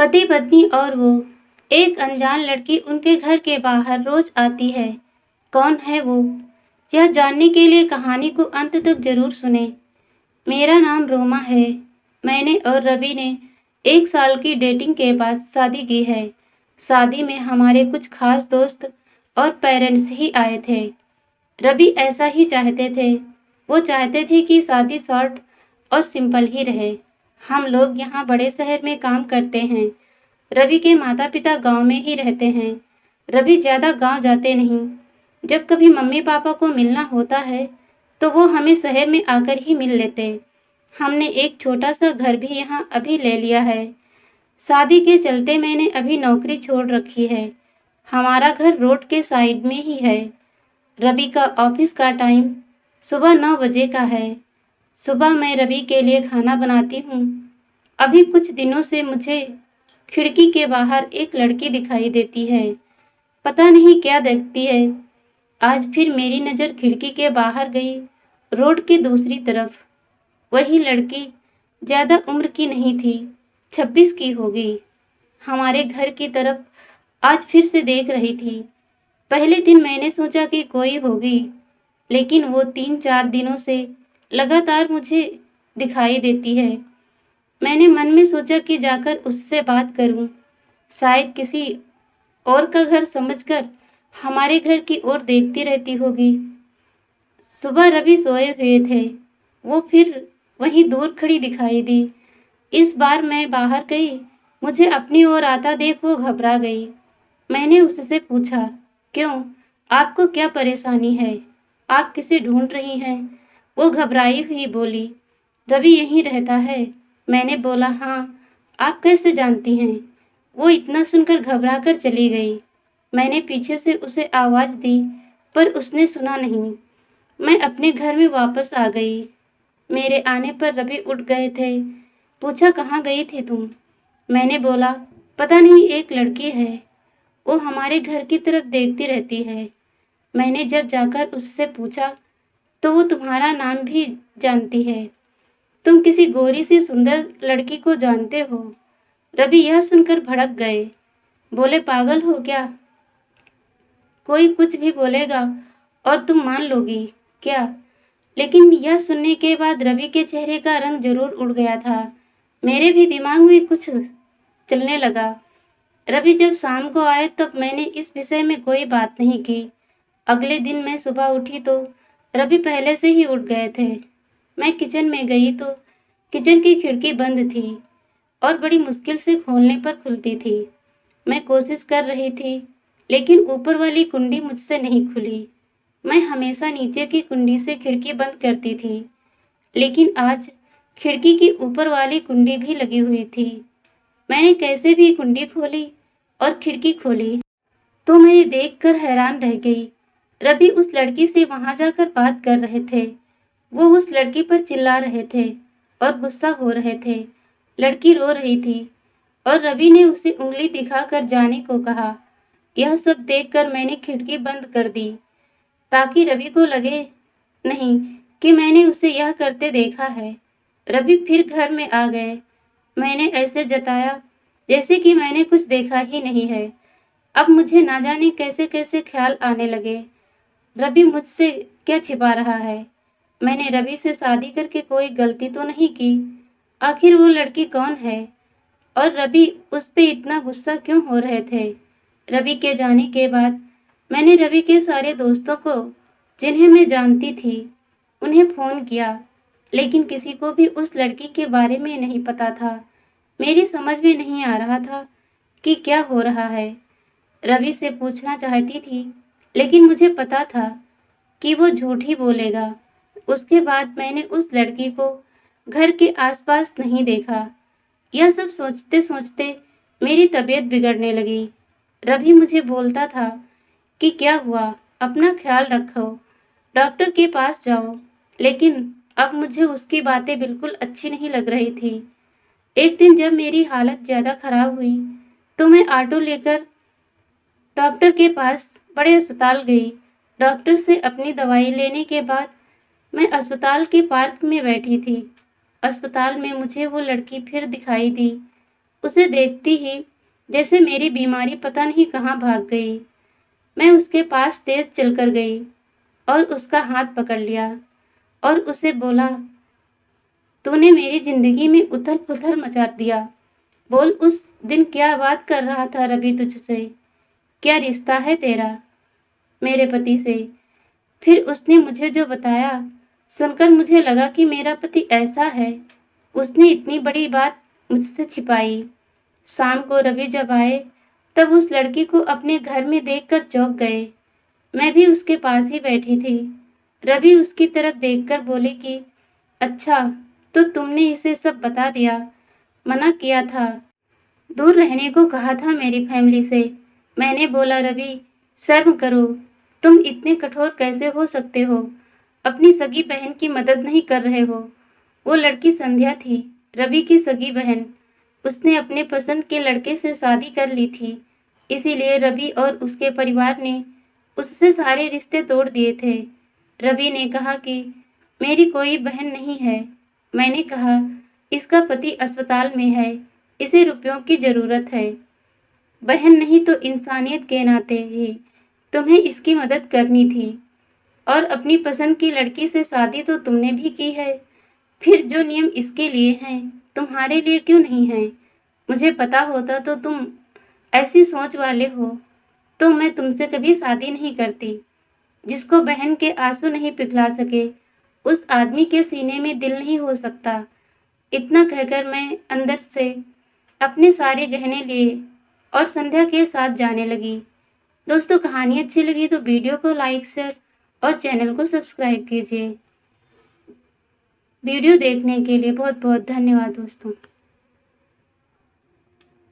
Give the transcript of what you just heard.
पति पत्नी और वो। एक अनजान लड़की उनके घर के बाहर रोज आती है। कौन है वो? यह जानने के लिए कहानी को अंत तक जरूर सुने। मेरा नाम रोमा है। मैंने और रवि ने 1 साल की डेटिंग के बाद शादी की है। शादी में हमारे कुछ खास दोस्त और पेरेंट्स ही आए थे। रवि ऐसा ही चाहते थे। वो चाहते थे कि शादी शॉर्ट और सिंपल ही रहे। हम लोग यहाँ बड़े शहर में काम करते हैं। रवि के माता पिता गांव में ही रहते हैं। रवि ज़्यादा गांव जाते नहीं। जब कभी मम्मी पापा को मिलना होता है तो वो हमें शहर में आकर ही मिल लेते। हमने एक छोटा सा घर भी यहाँ अभी ले लिया है। शादी के चलते मैंने अभी नौकरी छोड़ रखी है। हमारा घर रोड के साइड में ही है। रवि का ऑफिस का टाइम सुबह 9 बजे का है। सुबह मैं रवि के लिए खाना बनाती हूँ। अभी कुछ दिनों से मुझे खिड़की के बाहर एक लड़की दिखाई देती है। पता नहीं क्या देखती है। आज फिर मेरी नज़र खिड़की के बाहर गई, रोड की दूसरी तरफ। वही लड़की ज़्यादा उम्र की नहीं थी, 26 की होगी। हमारे घर की तरफ आज फिर से देख रही थी। पहले दिन मैंने सोचा कि कोई होगी, लेकिन वो 3-4 दिनों से लगातार मुझे दिखाई देती है। मैंने मन में सोचा कि जाकर उससे बात करूं। शायद किसी और का घर समझकर हमारे घर की ओर देखती रहती होगी। सुबह रवि सोए हुए थे। वो फिर वहीं दूर खड़ी दिखाई दी। इस बार मैं बाहर गई। मुझे अपनी ओर आता देख वो घबरा गई। मैंने उससे पूछा, क्यों? आपको क्या परेशानी है? आप किसे ढूंढ रही हैं? वो घबराई हुई बोली, रवि यहीं रहता है। मैंने बोला, हाँ। आप कैसे जानती हैं? वो इतना सुनकर घबरा कर चली गई। मैंने पीछे से उसे आवाज़ दी, पर उसने सुना नहीं। मैं अपने घर में वापस आ गई। मेरे आने पर रवि उठ गए थे। पूछा, कहाँ गई थी तुम? मैंने बोला, पता नहीं, एक लड़की है। वो हमारे घर की तरफ देखती रहती है। मैंने जब जाकर उससे पूछा तो वो तुम्हारा नाम भी जानती है। तुम किसी गोरी सी सुंदर लड़की को जानते हो। रवि यह सुनकर भड़क गए। बोले, पागल हो क्या? कोई कुछ भी बोलेगा और तुम मान लोगी क्या? लेकिन यह सुनने के बाद रवि के चेहरे का रंग जरूर उड़ गया था। मेरे भी दिमाग में कुछ चलने लगा। रवि जब शाम को आए तब मैंने इस विषय में कोई बात नहीं की। अगले दिन मैं सुबह उठी तो रवि पहले से ही उठ गए थे। मैं किचन में गई तो किचन की खिड़की बंद थी और बड़ी मुश्किल से खोलने पर खुलती थी। मैं कोशिश कर रही थी, लेकिन ऊपर वाली कुंडी मुझसे नहीं खुली। मैं हमेशा नीचे की कुंडी से खिड़की बंद करती थी, लेकिन आज खिड़की की ऊपर वाली कुंडी भी लगी हुई थी। मैंने कैसे भी कुंडी खोली और खिड़की खोली तो मैं ये देखकर हैरान रह गई। रवि उस लड़की से वहां जाकर बात कर रहे थे। वो उस लड़की पर चिल्ला रहे थे और गुस्सा हो रहे थे। लड़की रो रही थी और रवि ने उसे उंगली दिखाकर जाने को कहा। यह सब देखकर मैंने खिड़की बंद कर दी ताकि रवि को लगे नहीं कि मैंने उसे यह करते देखा है। रवि फिर घर में आ गए। मैंने ऐसे जताया जैसे कि मैंने कुछ देखा ही नहीं है। अब मुझे ना जाने कैसे कैसे ख्याल आने लगे। रवि मुझसे क्या छिपा रहा है? मैंने रवि से शादी करके कोई गलती तो नहीं की। आखिर वो लड़की कौन है और रवि उस पे इतना गुस्सा क्यों हो रहे थे? रवि के जाने के बाद मैंने रवि के सारे दोस्तों को, जिन्हें मैं जानती थी, उन्हें फ़ोन किया, लेकिन किसी को भी उस लड़की के बारे में नहीं पता था। मेरी समझ में नहीं आ रहा था कि क्या हो रहा है। रवि से पूछना चाहती थी, लेकिन मुझे पता था कि वो झूठ ही बोलेगा। उसके बाद मैंने उस लड़की को घर के आसपास नहीं देखा। यह सब सोचते सोचते मेरी तबीयत बिगड़ने लगी। रवि मुझे बोलता था कि क्या हुआ, अपना ख्याल रखो, डॉक्टर के पास जाओ, लेकिन अब मुझे उसकी बातें बिल्कुल अच्छी नहीं लग रही थी। एक दिन जब मेरी हालत ज़्यादा खराब हुई तो मैं ऑटो लेकर डॉक्टर के पास बड़े अस्पताल गई। डॉक्टर से अपनी दवाई लेने के बाद मैं अस्पताल के पार्क में बैठी थी। अस्पताल में मुझे वो लड़की फिर दिखाई दी। उसे देखती ही जैसे मेरी बीमारी पता नहीं कहाँ भाग गई। मैं उसके पास तेज चलकर गई और उसका हाथ पकड़ लिया और उसे बोला, तूने मेरी जिंदगी में उथल-पुथल मचा दिया। बोल, उस दिन क्या बात कर रहा था रवि तुझसे? क्या रिश्ता है तेरा मेरे पति से? फिर उसने मुझे जो बताया, सुनकर मुझे लगा कि मेरा पति ऐसा है। उसने इतनी बड़ी बात मुझसे छिपाई। शाम को रवि जब आए, तब उस लड़की को अपने घर में देखकर चौंक गए। मैं भी उसके पास ही बैठी थी। रवि उसकी तरफ देखकर बोले कि अच्छा, तो तुमने इसे सब बता दिया। मना किया था, दूर रहने को कहा था मेरी फैमिली से। मैंने बोला, रवि शर्म करो, तुम इतने कठोर कैसे हो सकते हो? अपनी सगी बहन की मदद नहीं कर रहे हो। वो लड़की संध्या थी, रवि की सगी बहन। उसने अपने पसंद के लड़के से शादी कर ली थी, इसीलिए रवि और उसके परिवार ने उससे सारे रिश्ते तोड़ दिए थे। रवि ने कहा कि मेरी कोई बहन नहीं है। मैंने कहा, इसका पति अस्पताल में है, इसे रुपयों की जरूरत है। बहन नहीं तो इंसानियत के नाते ही तुम्हें इसकी मदद करनी थी। और अपनी पसंद की लड़की से शादी तो तुमने भी की है। फिर जो नियम इसके लिए हैं, तुम्हारे लिए क्यों नहीं है? मुझे पता होता तो तुम ऐसी सोच वाले हो तो मैं तुमसे कभी शादी नहीं करती। जिसको बहन के आंसू नहीं पिघला सके, उस आदमी के सीने में दिल नहीं हो सकता। इतना कहकर मैं अंदर से अपने सारे गहने लिए और संध्या के साथ जाने लगी। दोस्तों, कहानी अच्छी लगी तो वीडियो को लाइक, शेयर और चैनल को सब्सक्राइब कीजिए। वीडियो देखने के लिए बहुत बहुत धन्यवाद दोस्तों।